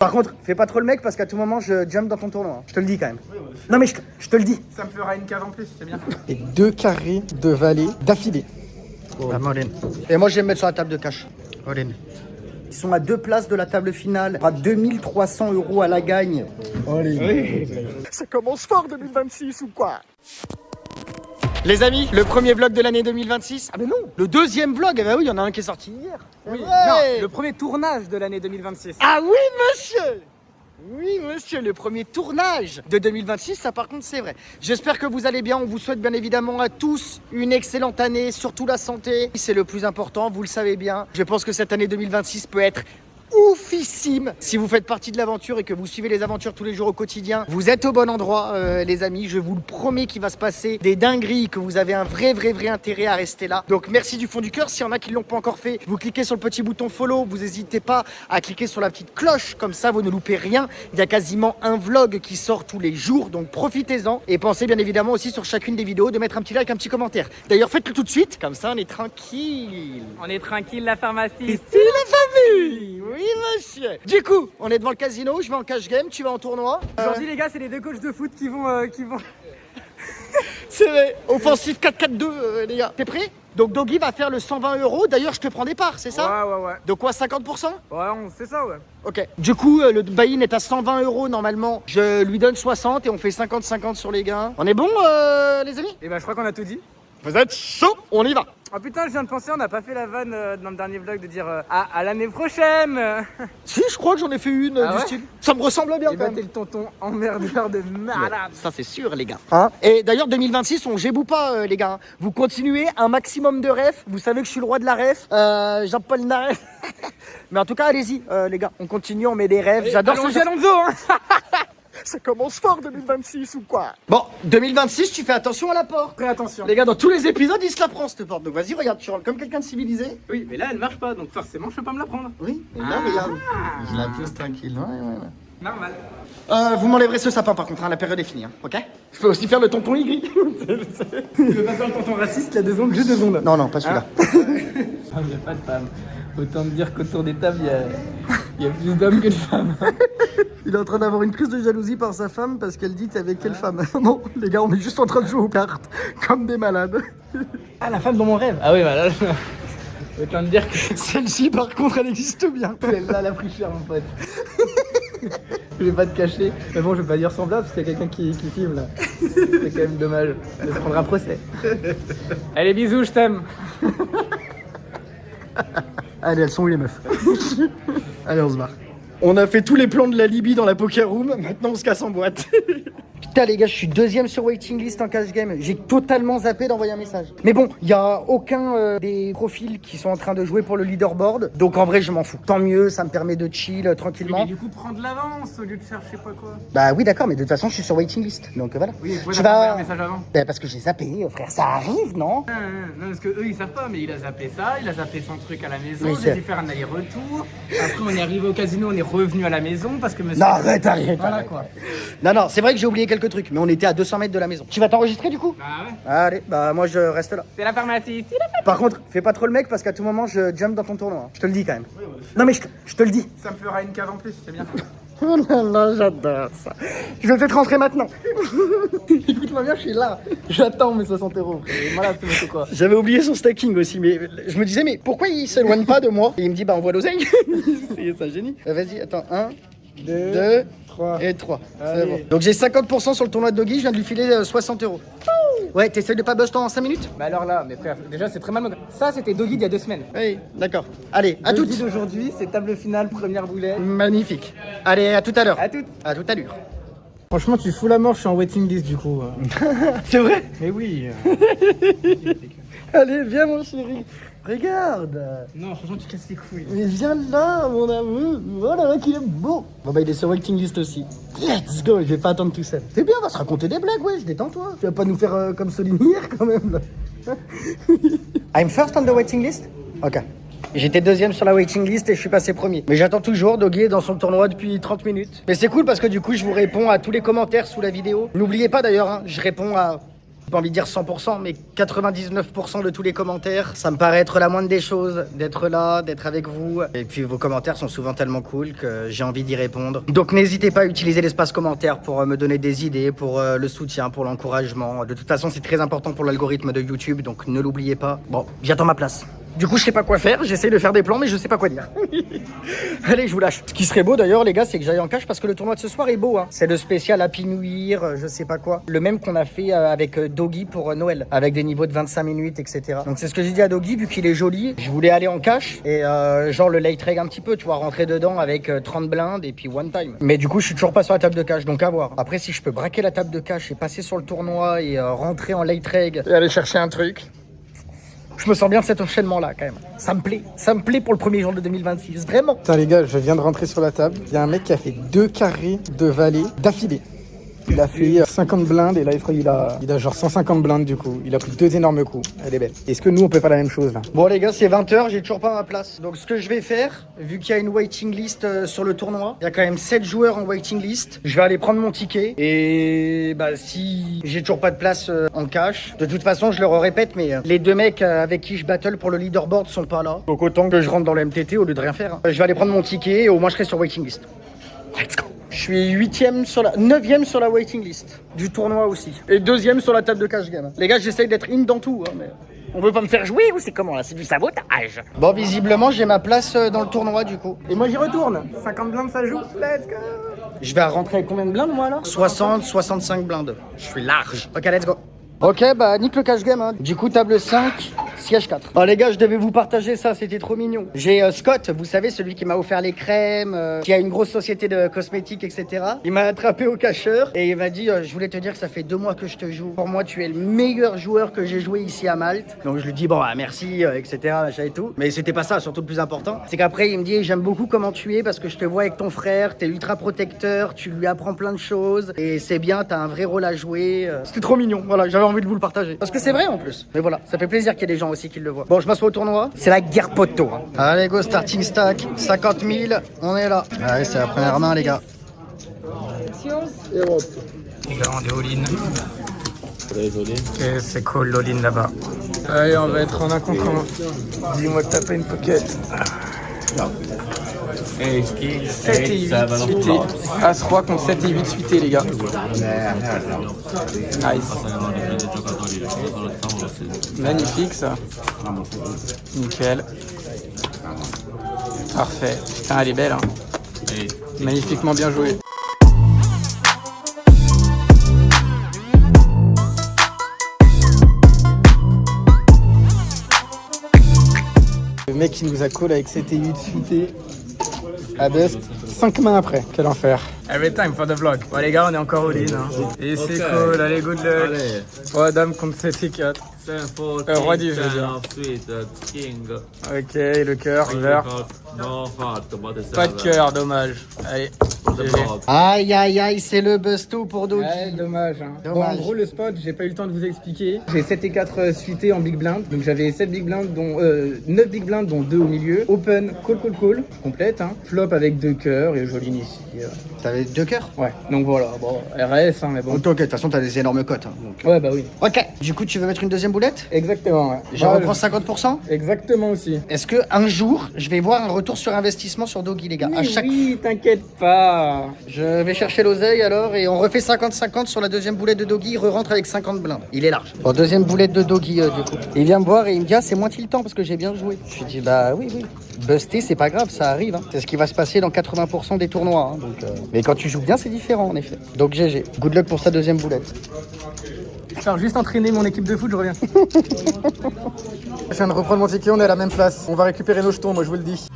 Par contre, fais pas trop le mec parce qu'à tout moment je jump dans ton tournoi. Je te le dis quand même. Oui, non mais je te le dis. Ça me fera une cave en plus, c'est bien. Et 2 carrés de valet d'affilée. Oh. Et moi je vais me mettre sur la table de cash. Ils sont à 2 places de la table finale. À 2300 € à la gagne. Oui. Ça commence fort 2026 ou quoi? Les amis, le premier vlog de l'année 2026. Ah mais non, le deuxième vlog, eh ben oui, il y en a un qui est sorti hier. Oui. Ouais. Non, le premier tournage de l'année 2026. Ah oui monsieur. Oui monsieur, le premier tournage de 2026, ça par contre c'est vrai. J'espère que vous allez bien, on vous souhaite bien évidemment à tous une excellente année, surtout la santé. C'est le plus important, vous le savez bien. Je pense que cette année 2026 peut être oufissime. Si vous faites partie de l'aventure et que vous suivez les aventures tous les jours au quotidien, vous êtes au bon endroit les amis, je vous le promets qu'il va se passer des dingueries, que vous avez un vrai intérêt à rester là. Donc merci du fond du cœur. S'il y en a qui ne l'ont pas encore fait, vous cliquez sur le petit bouton follow, vous n'hésitez pas à cliquer sur la petite cloche, comme ça vous ne loupez rien. Il y a quasiment un vlog qui sort tous les jours, donc profitez-en et pensez bien évidemment aussi sur chacune des vidéos de mettre un petit like, un petit commentaire. D'ailleurs faites-le tout de suite, comme ça on est tranquille. On est tranquille, la pharmacie. C'est la famille. Oui monsieur. Du coup, on est devant le casino, je vais en cash game, tu vas en tournoi. Aujourd'hui les gars, c'est les 2 coachs de foot qui vont... C'est vrai. Offensif 4-4-2 les gars. T'es prêt? Donc Doggy va faire le 120 €. D'ailleurs, je te prends des parts, c'est ça? Ouais. De quoi 50%? Ouais, on fait ça, ouais. Ok. Du coup, le buy-in est à 120 € normalement. Je lui donne 60 et on fait 50-50 sur les gains. On est bon les amis? Et bah je crois qu'on a tout dit. Vous êtes chaud? On y va. Oh putain, je viens de penser, on n'a pas fait la vanne dans le dernier vlog de dire à l'année prochaine. Si, je crois que j'en ai fait une Ah du ouais style. Ça me ressemble bien Et quand bah même. t'es le tonton emmerdeur de malade. Ça c'est sûr les gars. Hein, et d'ailleurs 2026 on géboue pas les gars. Vous continuez un maximum de refs. Vous savez que je suis le roi de la ref. Jean-Paul Naref. Mais en tout cas allez-y les gars. On continue, on met des rêves. J'adore ce genre. Alonso, hein. Ça commence fort 2026 ou quoi? Bon 2026 tu fais attention à la porte. Très attention. Les gars dans tous les épisodes il se la prend cette porte. Donc vas-y regarde tu rentres comme quelqu'un de civilisé. Oui, mais là elle marche pas, donc forcément je peux pas me la prendre. Oui. Et là regarde. Je la pousse tranquille. Ouais. Normal. Vous m'enlèverez ce sapin par contre, hein, la période est finie, hein, ok? Je peux aussi faire le tonton Y. Tu veux pas faire le tonton raciste, la 2 secondes, juste 2 secondes. Non, pas celui-là. Il n'y a pas de femmes. Autant te dire qu'autour des tables, il y a plus d'hommes que de femmes. Il est en train d'avoir une crise de jalousie par sa femme parce qu'elle dit t'es avec quelle femme? Non, les gars, on est juste en train de jouer aux cartes comme des malades. Ah, la femme dans mon rêve. Ah oui, bah là, autant te dire que Celle-ci, par contre, elle existe bien. celle-là, elle a pris cher, mon pote. Je vais pas te cacher. Mais bon, je vais pas dire semblable parce qu'il y a quelqu'un qui filme là. C'est quand même dommage. Elle se prendra procès. Allez, bisous, je t'aime. Allez, elles sont où les meufs? Allez, on se barre. On a fait tous les plans de la Libye dans la poker room, maintenant on se casse en boîte. Putain les gars, je suis deuxième sur waiting list en cash game. J'ai totalement zappé d'envoyer un message. Mais bon, il y a aucun des profils qui sont en train de jouer pour le leaderboard. Donc en vrai, je m'en fous. Tant mieux, ça me permet de chill tranquillement. Mais du coup, prendre de l'avance au lieu de faire je sais pas quoi. Bah oui, d'accord, mais de toute façon, je suis sur waiting list. Donc voilà. Oui, pourquoi tu t'as pas vas. envoyé un message avant? Bah parce que j'ai zappé, frère, ça arrive, non? Non, parce que eux ils savent pas, mais il a zappé ça, il a zappé son truc à la maison, Oui, j'ai c'est- dû faire un aller-retour. Après, on est arrivé au casino, on est revenu à la maison parce que monsieur. Non, arrête. Voilà quoi. Non, c'est vrai que j'ai oublié quelques trucs, mais on était à 200 mètres de la maison. Tu vas t'enregistrer du coup? Bah ouais. Allez, bah moi je reste là. C'est la pharmacie. Par contre, fais pas trop le mec parce qu'à tout moment je jump dans ton tournoi. Hein. Je te le dis quand même. Non mais je te le dis. Ça me fera une cave en plus, c'est bien. Oh là là, j'adore ça. Je vais peut-être rentrer maintenant. Écoute-moi bien, je suis là. J'attends mes 60 €. Malade, c'est monsieur quoi. J'avais oublié son stacking aussi, mais je me disais, mais pourquoi il s'éloigne pas de moi? Et il me dit, bah on voit l'oseille. C'est un génie. Vas-y, attends, 1, 2, 3. et 3. C'est Allez. bon. Donc j'ai 50% sur le tournoi de Doggy, je viens de lui filer 60 €. Ouais, t'essayes de pas bust en 5 minutes? Bah alors là, mes frères, déjà c'est très mal. Ça c'était Doggy il y a 2 semaines. Oui, d'accord. Allez, à Doggy toutes. d'aujourd'hui, c'est table finale, première boulette. Magnifique. Allez, à tout à l'heure. À toutes. À toute allure. Franchement, tu fous la mort, je suis en waiting list du coup. C'est vrai? Mais oui. Allez, viens mon chéri. Regarde. Non, franchement, tu casses les couilles. Mais viens là, mon amour. Oh là là, qu'il est beau. Bon bah il est sur waiting list aussi. Let's go, je vais pas attendre tout seul. C'est bien, on va se raconter des blagues, ouais, détends-toi. Tu vas pas nous faire comme Soline hier quand même là. I'm first on the waiting list? Ok. J'étais deuxième sur la waiting list et je suis passé premier. Mais j'attends toujours, Doggy est dans son tournoi depuis 30 minutes. Mais c'est cool parce que du coup je vous réponds à tous les commentaires sous la vidéo. N'oubliez pas d'ailleurs, hein, je réponds à J'ai pas envie de dire 100%, mais 99% de tous les commentaires. Ça me paraît être la moindre des choses, d'être là, d'être avec vous. Et puis vos commentaires sont souvent tellement cool que j'ai envie d'y répondre. Donc n'hésitez pas à utiliser l'espace commentaire pour me donner des idées, pour le soutien, pour l'encouragement. De toute façon, c'est très important pour l'algorithme de YouTube, donc ne l'oubliez pas. Bon, j'attends ma place. Du coup, je sais pas quoi faire, j'essaie de faire des plans, mais je sais pas quoi dire. Allez, je vous lâche. Ce qui serait beau d'ailleurs, les gars, c'est que j'aille en cash parce que le tournoi de ce soir est beau. Hein. C'est le spécial Happy New Year, je sais pas quoi. Le même qu'on a fait avec Doggy pour Noël, avec des niveaux de 25 minutes, etc. Donc c'est ce que j'ai dit à Doggy, vu qu'il est joli. Je voulais aller en cash et genre le late reg un petit peu, tu vois, rentrer dedans avec 30 blindes et puis one time. Mais du coup, je suis toujours pas sur la table de cash, donc à voir. Après, si je peux braquer la table de cash et passer sur le tournoi et rentrer en late reg et aller chercher un truc. Je me sens bien de cet enchaînement-là, quand même. Ça me plaît pour le premier jour de 2026, vraiment. Putain les gars, je viens de rentrer sur la table. Il y a un mec qui a fait 2 carrés de vallée d'affilée. Il a fait 50 blindes et là je crois qu'il a genre 150 blindes du coup. Il a pris 2 énormes coups. Elle est belle. Est-ce que nous on peut faire la même chose là? Bon les gars, c'est 20h, j'ai toujours pas ma place. Donc ce que je vais faire, vu qu'il y a une waiting list sur le tournoi, il y a quand même 7 joueurs en waiting list. Je vais aller prendre mon ticket et bah si j'ai toujours pas de place en cash, de toute façon je le répète, mais les 2 mecs avec qui je battle pour le leaderboard sont pas là. Donc autant que je rentre dans le MTT au lieu de rien faire. Hein. Je vais aller prendre mon ticket et au moins je serai sur waiting list. Let's go. Je suis 9ème sur la waiting list du tournoi aussi. Et 2ème sur la table de cash game. Les gars, j'essaye d'être in dans tout, hein, mais on veut pas me faire jouer ou c'est comment là? C'est du sabotage. Bon, visiblement, j'ai ma place dans le tournoi du coup. Et moi j'y retourne. 50 blindes ça joue. Let's go. Je vais rentrer avec combien de blindes moi là? 60, 65 blindes. Je suis large. Ok, let's go. Ok, bah nique le cash game. Hein. Du coup, table 5, siège 4. Oh les gars, je devais vous partager ça, c'était trop mignon. J'ai Scott, vous savez, celui qui m'a offert les crèmes, qui a une grosse société de cosmétiques, etc. Il m'a attrapé au cacheur et il m'a dit je voulais te dire que ça fait 2 mois que je te joue. Pour moi, tu es le meilleur joueur que j'ai joué ici à Malte. Donc je lui dis bon, merci, etc. Machin et tout. Mais c'était pas ça, surtout le plus important. C'est qu'après, il me dit j'aime beaucoup comment tu es parce que je te vois avec ton frère, t'es ultra protecteur, tu lui apprends plein de choses et c'est bien, t'as un vrai rôle à jouer. C'était trop mignon, voilà, j'avais envie de vous le partager. Parce que c'est vrai en plus. Mais voilà, ça fait plaisir qu'il y ait des gens aussi qui le voient. Bon, je m'assois au tournoi. C'est la guerre poteau. Hein. Allez, go, starting stack. 50 000, on est là. Allez, c'est la première main, les gars. Là, on est all-in. Ok, c'est cool, l'all-in là-bas. Allez, on va être en 1 contre 1. Dis-moi que t'as pas une pocket. 7 et 8 suités. As-Roi contre 7 et 8 suités, les gars. Nice. Magnifique, ça. Nickel. Parfait. Putain, elle est belle, hein. Magnifiquement bien joué. Le mec qui nous a call avec 7 et 8 suités à Best. 5 mains après. Quel enfer. Every time for the vlog. Bon les gars, on est encore all in. Hein. Et c'est cool, allez, good luck. Roi dame contre 7 et 4. Roi 10, je veux dire. Ok, le cœur, river. Pas de cœur, dommage. Allez, GG. Aïe, aïe, aïe, c'est le busto pour Doggy. Ouais, dommage, hein. Dommage. Bon, en gros, le spot, j'ai pas eu le temps de vous expliquer. J'ai 7 et 4 suités en big blind. Donc j'avais 7 big blinds, dont 9 big blinds, dont 2 au milieu. Open, call. Complète, hein. Flop avec 2 cœurs et joline ici. T'avais 2 cœurs? Ouais, donc voilà. Bon, RS, hein, mais bon. Ok, de toute façon, t'as des énormes cotes. Hein, donc. Ouais, bah oui. Ok, du coup, tu veux mettre une deuxième boulette? Exactement, ouais. Je reprends 50%? Exactement aussi. Est-ce que un jour, je vais voir un retour sur investissement sur Doggy, les gars? À chaque Oui, t'inquiète pas. Je vais chercher l'oseille alors et on refait 50-50 sur la deuxième boulette de Doggy. Il re-rentre avec 50 blindes. Il est large. Bon, deuxième boulette de Doggy du coup. Il vient me voir et il me dit c'est moins tiltant parce que j'ai bien joué. Je lui dis bah oui. Buster, c'est pas grave, ça arrive. Hein. C'est ce qui va se passer dans 80% des tournois. Hein, donc, mais quand tu joues bien, c'est différent en effet. Donc GG. Good luck pour sa deuxième boulette. Je vais juste entraîner mon équipe de foot, je reviens. Je viens de reprendre mon ticket, on est à la même place. On va récupérer nos jetons, moi je vous le dis.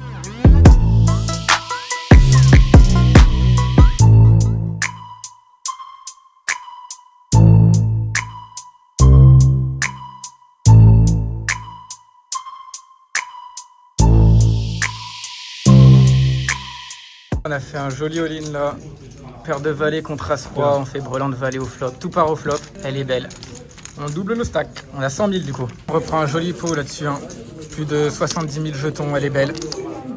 On a fait un joli all-in là. Paire de valets contre As-Roi, on fait brelan de valet au flop. Tout part au flop, elle est belle. On double nos stacks, on a 100 000 du coup. On reprend un joli pot là-dessus, hein. Plus de 70 000 jetons, elle est belle.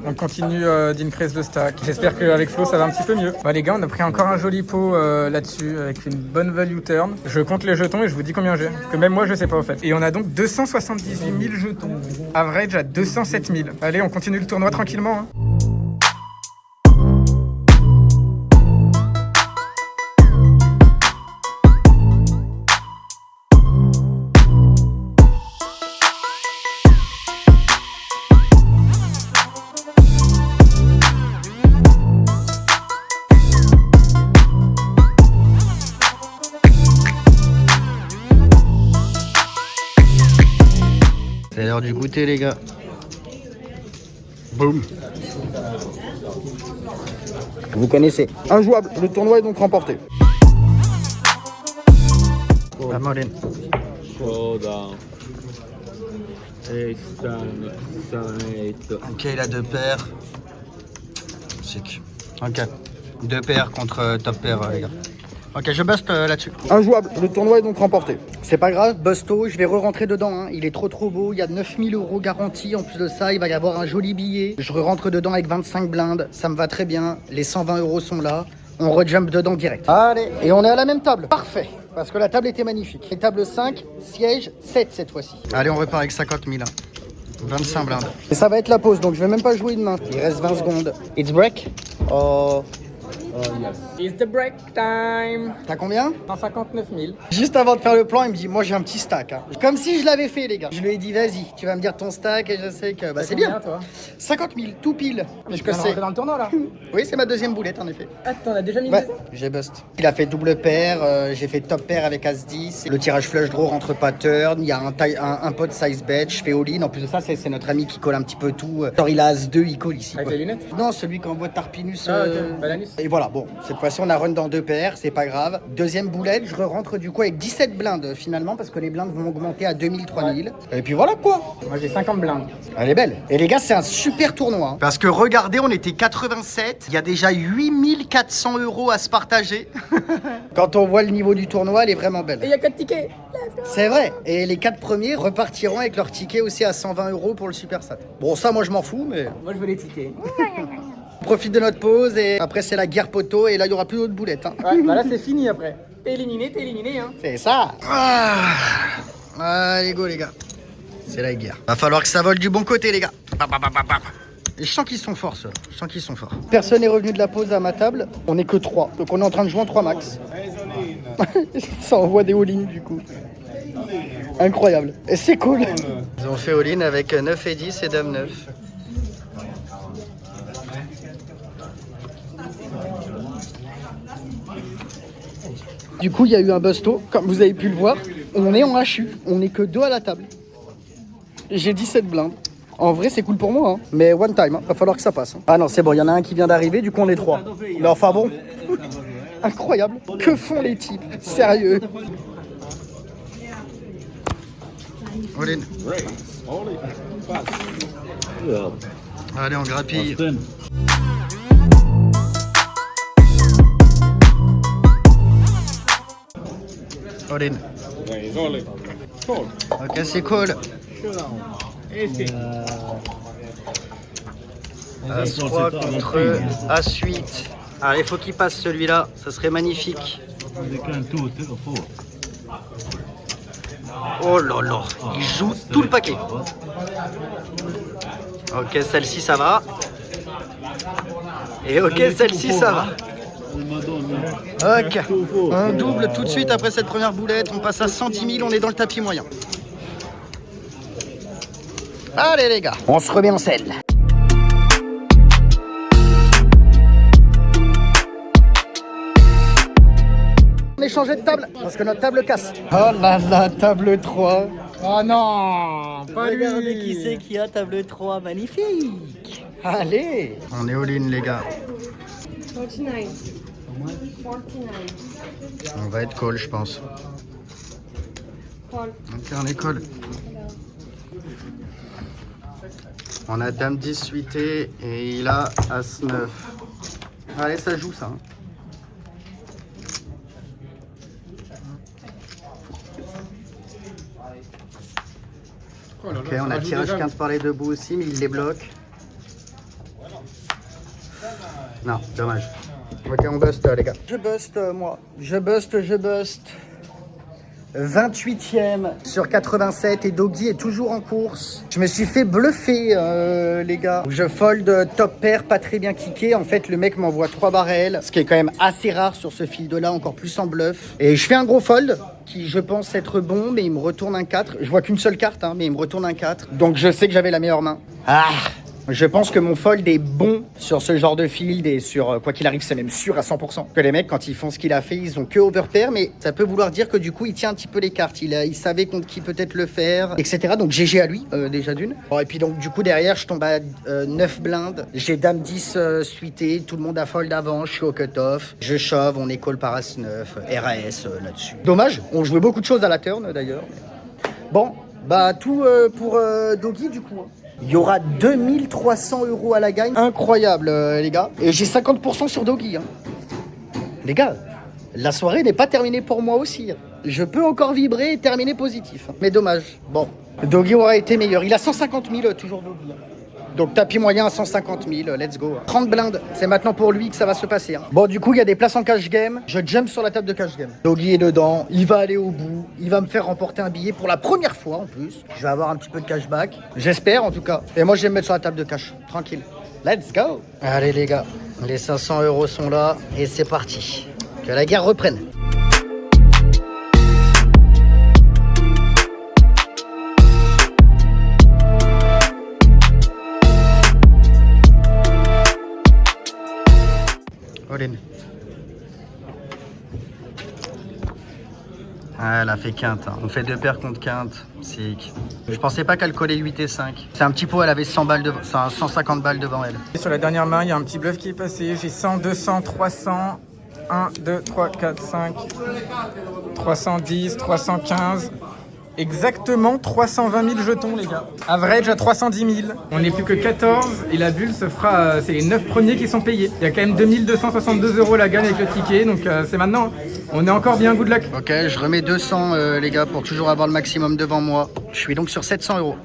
On continue d'increase le stack. J'espère qu'avec Flo, ça va un petit peu mieux. Bah, les gars, on a pris encore un joli pot là-dessus avec une bonne value turn. Je compte les jetons et je vous dis combien j'ai. Parce que même moi, je sais pas au fait. Et on a donc 278 000 jetons. Average à 207 000. Allez, on continue le tournoi tranquillement. Hein. C'est l'heure du goûter, les gars. Boum. Vous connaissez. Injouable. Le tournoi est donc remporté. La Moline. Ok, il a deux paires. Chic. Ok. Deux paires contre top pair, les gars. Ok, je bust là-dessus. Injouable. Le tournoi est donc remporté. C'est pas grave, busto, je vais re-rentrer dedans. Hein. Il est trop beau. Il y a 9000 € garantie. En plus de ça, il va y avoir un joli billet. Je re-rentre dedans avec 25 blindes. Ça me va très bien. Les 120 € sont là. On rejump dedans direct. Allez, et on est à la même table. Parfait. Parce que la table était magnifique. Et table 5, siège 7 cette fois-ci. Allez, on repart avec 50 000. 25 blindes. Et ça va être la pause, donc je vais même pas jouer une main. Il reste 20 secondes. It's break. Oh. It's the break time. T'as combien? 159 000. Juste avant de faire le plan, il me dit, moi j'ai un petit stack. Hein. Comme si je l'avais fait, les gars. Je lui ai dit, vas-y, tu vas me dire ton stack et je sais que bah, c'est bien. Toi 50 000, tout pile. Mais je peux rentrer dans le tournoi là. Oui, c'est ma deuxième boulette en effet. Ah, t'en as déjà mis Ouais, j'ai bust. Il a fait double paire, j'ai fait top pair avec As-10. Le tirage flush draw rentre pas turn. Il y a un pot size bet, je fais all-in. En plus de ça, c'est notre ami qui colle un petit peu tout. Genre il a As-2, il colle ici. Avec quoi. les lunettes? Non, celui qui envoie Tarpinus. Ah, ok, Balanus. Et voilà, bon, cette fois-ci on a run dans deux paires, c'est pas grave. Deuxième boulette, je rentre du coup avec 17 blindes finalement parce que les blindes vont augmenter à 2000, 3000. Et puis voilà quoi. Moi j'ai 50 blindes. Elle est belle. Et les gars, c'est un super tournoi. Hein. Parce que regardez, on était 87. Il y a déjà 8400 € à se partager. Quand on voit le niveau du tournoi, elle est vraiment belle. Et il y a 4 tickets. C'est vrai. Et les 4 premiers repartiront avec leur ticket aussi à 120 € pour le super sat. Bon, ça, moi, je m'en fous, mais... Moi je veux les tickets. On profite de notre pause et après, c'est la guerre poteau. Et là, il n'y aura plus d'autres boulettes. Hein. Ouais, bah là c'est fini après. T'es éliminé, hein. C'est ça. Allez, go, les gars. C'est la guerre. Va falloir que ça vole du bon côté, les gars. Et je sens qu'ils sont forts, ceux-là. Je sens qu'ils sont forts. Personne n'est revenu de la pause à ma table. On n'est que 3. Donc on est en train de jouer en 3 max. Ça envoie des all-in du coup. Incroyable. Et c'est cool. Ils ont fait all-in avec 9 et 10 et dame 9. Du coup, il y a eu un busto. Comme vous avez pu le voir, on est en HU. On n'est que 2 à la table. J'ai 17 blindes. En vrai, c'est cool pour moi, hein. Mais one time, hein. Va falloir que ça passe. Hein. Ah non, c'est bon, il y en a un qui vient d'arriver, du coup on est 3. Mais enfin bon, incroyable. Que font les types? Sérieux. All in. Allez, on grappille. All in. Ok, c'est cool. As-3 contre As-8. Alors il faut qu'il passe celui-là, ça serait magnifique. Oh là là, il joue tout le paquet. Ok, celle-ci ça va. Et ok, celle-ci ça va. Ok, on double tout de suite après cette première boulette, on passe à 110 000, on est dans le tapis moyen. Allez les gars, on se remet en selle. On est changé de table parce que notre table casse. Oh là là, table 3. Oh non, pas lui. Regardez qui c'est qui a table 3, magnifique. Allez, on est all-in les gars. 49. On va être call je pense. Call. Ok, on est call. On a dame 10 suité et il a as 9. Allez, ça joue ça. Hein. Oh là Ok, là, on ça a rajoute tirage déjà. 15 par les deux bouts aussi, mais il les bloque. Non, dommage. Ok, on bust, les gars. Je bust, moi. Je bust. 28ème sur 87 et Doggy est toujours en course. Je me suis fait bluffer, les gars. Je fold top pair, pas très bien kické. En fait, le mec m'envoie 3 barrels, ce qui est quand même assez rare sur ce field là, encore plus en bluff. Et je fais un gros fold qui, je pense, être bon, mais il me retourne un 4. Je vois qu'une seule carte, hein, mais il me retourne un 4. Donc, je sais que j'avais la meilleure main. Ah! Je pense que mon fold est bon sur ce genre de field et sur quoi qu'il arrive, c'est même sûr à 100%. Que les mecs, quand ils font ce qu'il a fait, ils ont que overpair, mais ça peut vouloir dire que du coup, il tient un petit peu les cartes. Il savait contre qui peut-être le faire, etc. Donc GG à lui, déjà d'une. Bon, et puis donc du coup, derrière, je tombe à 9 blindes. J'ai dame 10 suité, tout le monde a fold avant, je suis au cut-off. Je shove, on est call par as 9, RAS là-dessus. Dommage, on jouait beaucoup de choses à la turn d'ailleurs. Bon, bah tout pour Doggy du coup. Il y aura 2300 € à la gagne. Incroyable, les gars. Et j'ai 50% sur Doggy. Hein. Les gars, la soirée n'est pas terminée pour moi aussi. Je peux encore vibrer et terminer positif. Mais dommage. Bon, Doggy aura été meilleur. Il a 150 000, toujours Doggy. Donc tapis moyen à 150 000, let's go. 30 blindes, c'est maintenant pour lui que ça va se passer. Hein. Bon, du coup, il y a des places en cash game. Je jump sur la table de cash game. Doggy est dedans, il va aller au bout. Il va me faire remporter un billet pour la première fois en plus. Je vais avoir un petit peu de cashback. J'espère en tout cas. Et moi, je vais me mettre sur la table de cash. Tranquille. Let's go. Allez les gars, les 500 € sont là et c'est parti. Que la guerre reprenne. Ah, elle a fait quinte, hein. On fait 2 paires contre quinte, sick. Je pensais pas qu'elle collait 8 et 5. C'est un petit pot, elle avait 100 balles devant, 150 balles devant elle. Sur la dernière main, il y a un petit bluff qui est passé. J'ai 100, 200, 300, 1, 2, 3, 4, 5, 310, 315. Exactement 320 000 jetons, les gars. Average à 310 000. On n'est plus que 14 et la bulle se fera... c'est les 9 premiers qui sont payés. Il y a quand même 2262 € la gagne avec le ticket, donc c'est maintenant. On est encore bien, good luck. Ok, je remets 200, les gars, pour toujours avoir le maximum devant moi. Je suis donc sur 700 €.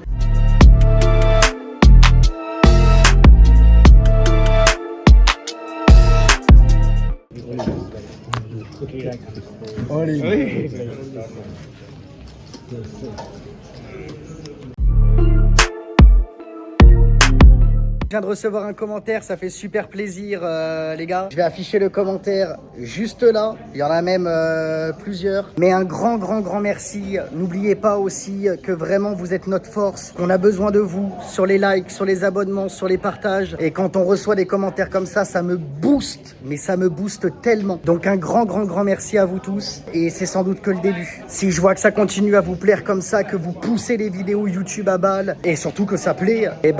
Allez. Je viens de recevoir un commentaire, ça fait super plaisir les gars. Je vais afficher le commentaire juste là, il y en a même plusieurs. Mais un grand merci. N'oubliez pas aussi que vraiment vous êtes notre force, qu'on a besoin de vous sur les likes, sur les abonnements, sur les partages. Et quand on reçoit des commentaires comme ça me booste, mais ça me booste tellement. Donc un grand merci à vous tous. Et c'est sans doute que le début. Si je vois que ça continue à vous plaire comme ça, que vous poussez les vidéos YouTube à balle, et surtout que ça plaît, et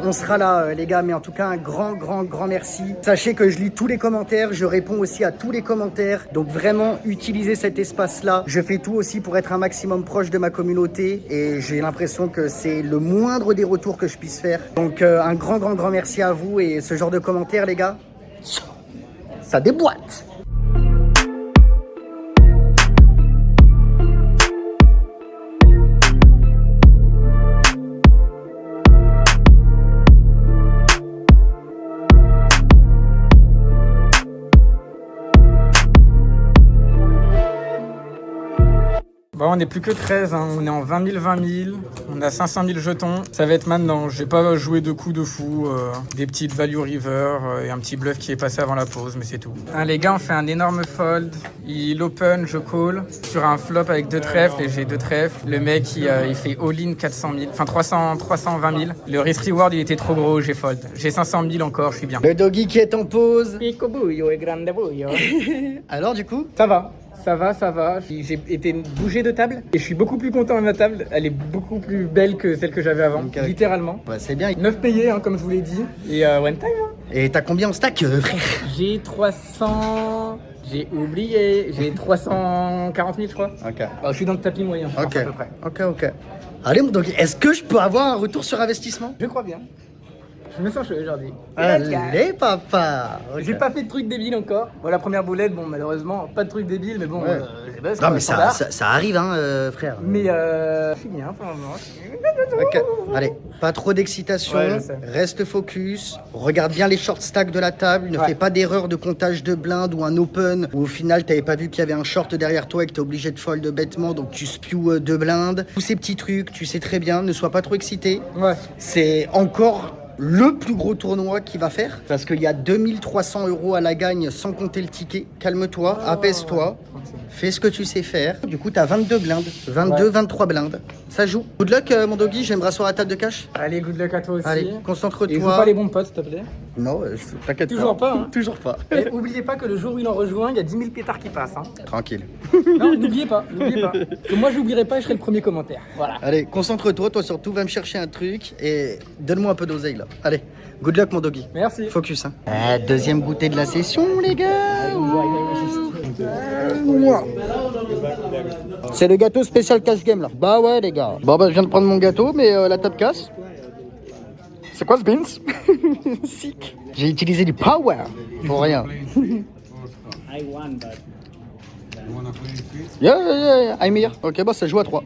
on sera là les gars, mais en tout cas un grand merci. Sachez que je lis tous les commentaires, je réponds aussi à tous les commentaires, donc vraiment utilisez cet espace là. Je fais tout aussi pour être un maximum proche de ma communauté et j'ai l'impression que c'est le moindre des retours que je puisse faire. Donc un grand merci à vous et ce genre de commentaires les gars, ça déboîte. Bon, on n'est plus que 13, hein. On est en 20 000, on a 500 000 jetons. Ça va être maintenant, je vais pas jouer de coups de fou, des petites value river et un petit bluff qui est passé avant la pause, mais c'est tout. Hein, les gars, on fait un énorme fold, il open, je call, sur un flop avec 2 trèfles et j'ai 2 trèfles. Le mec, il fait all-in 400 000, enfin 320 000. Le risk reward, il était trop gros, j'ai fold. J'ai 500 000 encore, je suis bien. Le doggy qui est en pause. Pico buio et grande buio. Alors du coup Ça va. Ça va. J'ai été bougé de table et je suis beaucoup plus content de ma table. Elle est beaucoup plus belle que celle que j'avais avant, okay. Littéralement. Ouais, c'est bien. 9 payés, hein, comme je vous l'ai dit. Et one time. Hein. Et t'as combien en stack, frère? J'ai 300... J'ai oublié. J'ai 340 000, je crois. Ok. Alors, je suis dans le tapis moyen, je pense, à peu près. Ok. Allez, donc, est-ce que je peux avoir un retour sur investissement? Je crois bien. Je me sens chaud aujourd'hui. Allez, papa. J'ai pas fait de truc débile encore. Bon, la première boulette, bon, malheureusement, pas de truc débile, mais bon, Ouais. c'est best, Non, quoi, mais standard. ça arrive, hein, frère. Mais je suis bien pour le moment. Ok. Allez, pas trop d'excitation, Ouais, je sais. reste focus, regarde bien les short stacks de la table, ne Ouais. fais pas d'erreur de comptage de blindes ou un open où au final t'avais pas vu qu'il y avait un short derrière toi et que t'es obligé de fold bêtement donc tu spews deux blindes. Tous ces petits trucs, tu sais très bien, ne sois pas trop excité. Ouais. C'est encore le plus gros tournoi qu'il va faire parce qu'il y a 2300 € à la gagne sans compter le ticket. Calme-toi, apaise-toi, fais ce que tu sais faire. Du coup, t'as 22 blindes, 22, 23 blindes. Ça joue. Good luck, mon doggy, je vais me rasseoir à la table de cash. Allez, good luck à toi aussi. Allez, Et joue concentre-toi. pas les bons potes, s'il te plaît. Non, t'inquiète Toujours pas, hein. Toujours pas. Et oubliez pas que le jour où il en rejoint, il y a 10 000 pétards qui passent. Hein. Tranquille. Non, n'oubliez pas, n'oubliez pas. Que moi, j'oublierai pas et je serai le premier commentaire. Voilà. Allez, concentre-toi, toi surtout, va me chercher un truc et donne-moi un peu d'oseille là. Allez, good luck, mon doggy. Merci. Focus, hein. Deuxième goûter de la session, les gars. C'est le gâteau spécial cash game là. Bah ouais, les gars. Bon, bah, je viens de prendre mon gâteau, mais la table casse. C'est quoi ce beans? Sick. J'ai utilisé du power pour rien. Yeah, I'm here. Ok, bah ça joue à 3.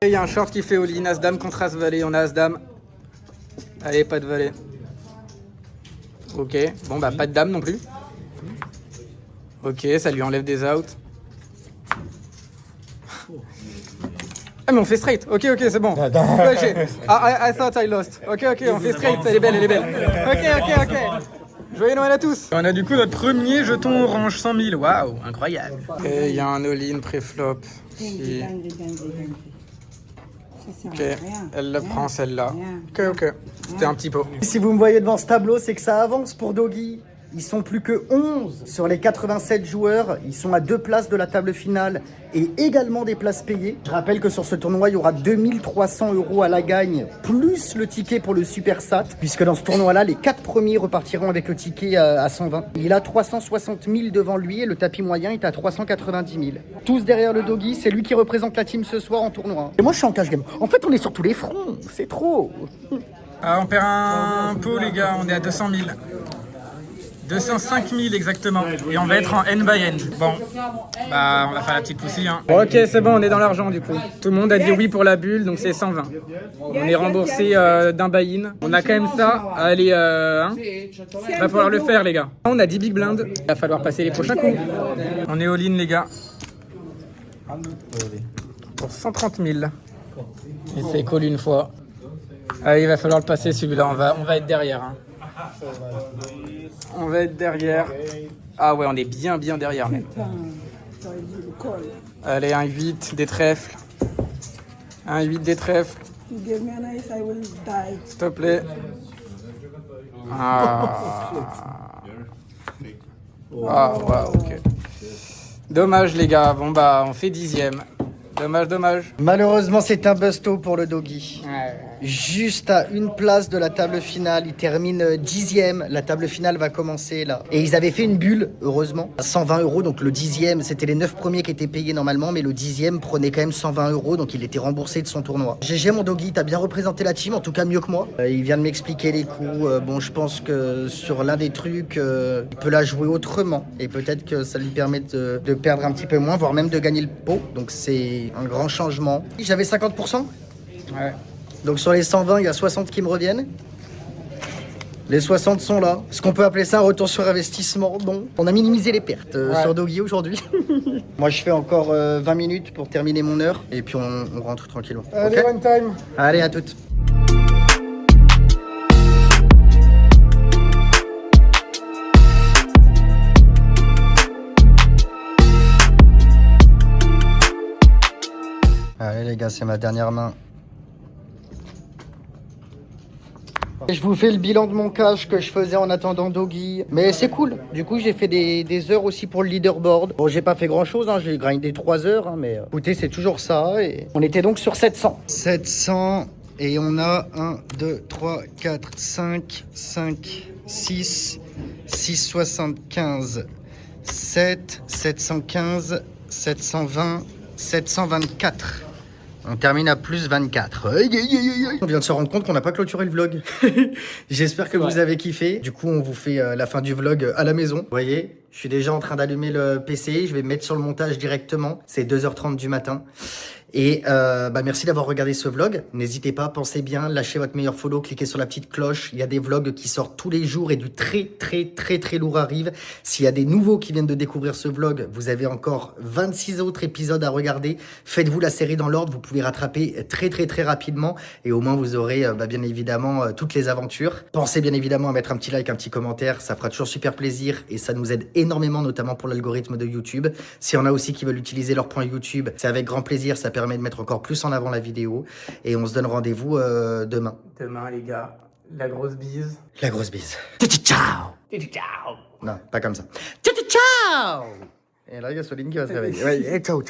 Il y a un short qui fait all-in, As-Dame contre As-Valet, on a As-Dame. Allez, pas de valet. Ok, bon bah pas de dame non plus. Ok, ça lui enlève des outs. Ah mais on fait straight, ok c'est bon. I thought I lost. Ok, on fait straight, elle est belle. Ok. Joyeux Noël à tous. On a du coup notre premier jeton orange 100 000, waouh, incroyable. Et il y a un all-in pré-flop. ici. Ok, elle le prend celle-là. Ok, c'était un petit pot. Si vous me voyez devant ce tableau, c'est que ça avance pour Doggy. Ils sont plus que 11 sur les 87 joueurs. Ils sont à 2 places de la table finale et également des places payées. Je rappelle que sur ce tournoi, il y aura 2300 € à la gagne, plus le ticket pour le Super Sat, puisque dans ce tournoi-là, les 4 premiers repartiront avec le ticket à 120. Il a 360 000 devant lui et le tapis moyen est à 390 000. Tous derrière le Doggy, c'est lui qui représente la team ce soir en tournoi. Et moi, je suis en cash game. En fait, on est sur tous les fronts. C'est trop. Ah, on perd un pot les gars, on est à 200 000. 205 000 exactement. Et on va être en N by N. Bon, bah on va faire la petite poussie. Hein. Ok, c'est bon, on est dans l'argent du coup. Tout le monde a dit oui pour la bulle, donc c'est 120. On est remboursé d'un buy-in. On a quand même ça. Allez, va falloir le faire les gars. On a 10 big blinds. Il va falloir passer les prochains coups. On est all-in les gars. Pour 130 000. Il s'est call une fois. Allez, il va falloir le passer celui-là. On va être derrière. Hein. On va être derrière. Ah ouais, on est bien derrière même. Allez, un 8 des trèfles. Un 8 des trèfles. S'il te plaît. Ah, ok. Dommage les gars. Bon bah, on fait 10e. Dommage. Malheureusement, c'est un busto pour le Doggy. Ouais. Juste à une place de la table finale, il termine 10e. La table finale va commencer là. Et ils avaient fait une bulle, heureusement, à 120 €. Donc le 10e, c'était les 9 premiers qui étaient payés normalement, mais le 10e prenait quand même 120 €. Donc il était remboursé de son tournoi. GG mon Doggy, t'as bien représenté la team, en tout cas mieux que moi. Il vient de m'expliquer les coups. Bon, je pense que sur l'un des trucs, il peut la jouer autrement. Et peut-être que ça lui permet de perdre un petit peu moins, voire même de gagner le pot. Donc c'est un grand changement. J'avais 50%. Ouais. Donc sur les 120, il y a 60 qui me reviennent. Les 60 sont là. Est-ce qu'on peut appeler ça un retour sur investissement? Non. On a minimisé les pertes sur Doggy aujourd'hui. Moi, je fais encore 20 minutes pour terminer mon heure. Et puis on rentre tranquillement. Allez, Ok. one time. Allez, à toutes. Allez les gars, c'est ma dernière main. Et je vous fais le bilan de mon cash que je faisais en attendant Doggy. Mais c'est cool. Du coup, j'ai fait des heures aussi pour le leaderboard. Bon, j'ai pas fait grand chose, hein. J'ai grindé 3 heures, hein, mais écoutez, c'est toujours ça. Et on était donc sur 700. 700. Et on a 1, 2, 3, 4, 5, 6, 675, 7, 715, 720, 724. On termine à plus 24. On vient de se rendre compte qu'on n'a pas clôturé le vlog. J'espère que vous avez kiffé. Du coup, on vous fait la fin du vlog à la maison. Vous voyez, je suis déjà en train d'allumer le PC. Je vais me mettre sur le montage directement. C'est 2h30 du matin. Et merci d'avoir regardé ce vlog. N'hésitez pas, pensez bien, lâchez votre meilleur follow, cliquez sur la petite cloche. Il y a des vlogs qui sortent tous les jours et du très lourd arrive. S'il y a des nouveaux qui viennent de découvrir ce vlog, vous avez encore 26 autres épisodes à regarder. Faites-vous la série dans l'ordre, vous pouvez rattraper très rapidement. Et au moins, vous aurez bien évidemment toutes les aventures. Pensez bien évidemment à mettre un petit like, un petit commentaire. Ça fera toujours super plaisir et ça nous aide énormément, notamment pour l'algorithme de YouTube. S'il y en a aussi qui veulent utiliser leur point YouTube, c'est avec grand plaisir. Ça permet de mettre encore plus en avant la vidéo. Et on se donne rendez-vous demain. Demain, les gars, la grosse bise. La grosse bise. Ciao. Ciao. Non, pas comme ça. Ciao. Et là, il y a Soline qui va se réveiller. Ouais, ciao.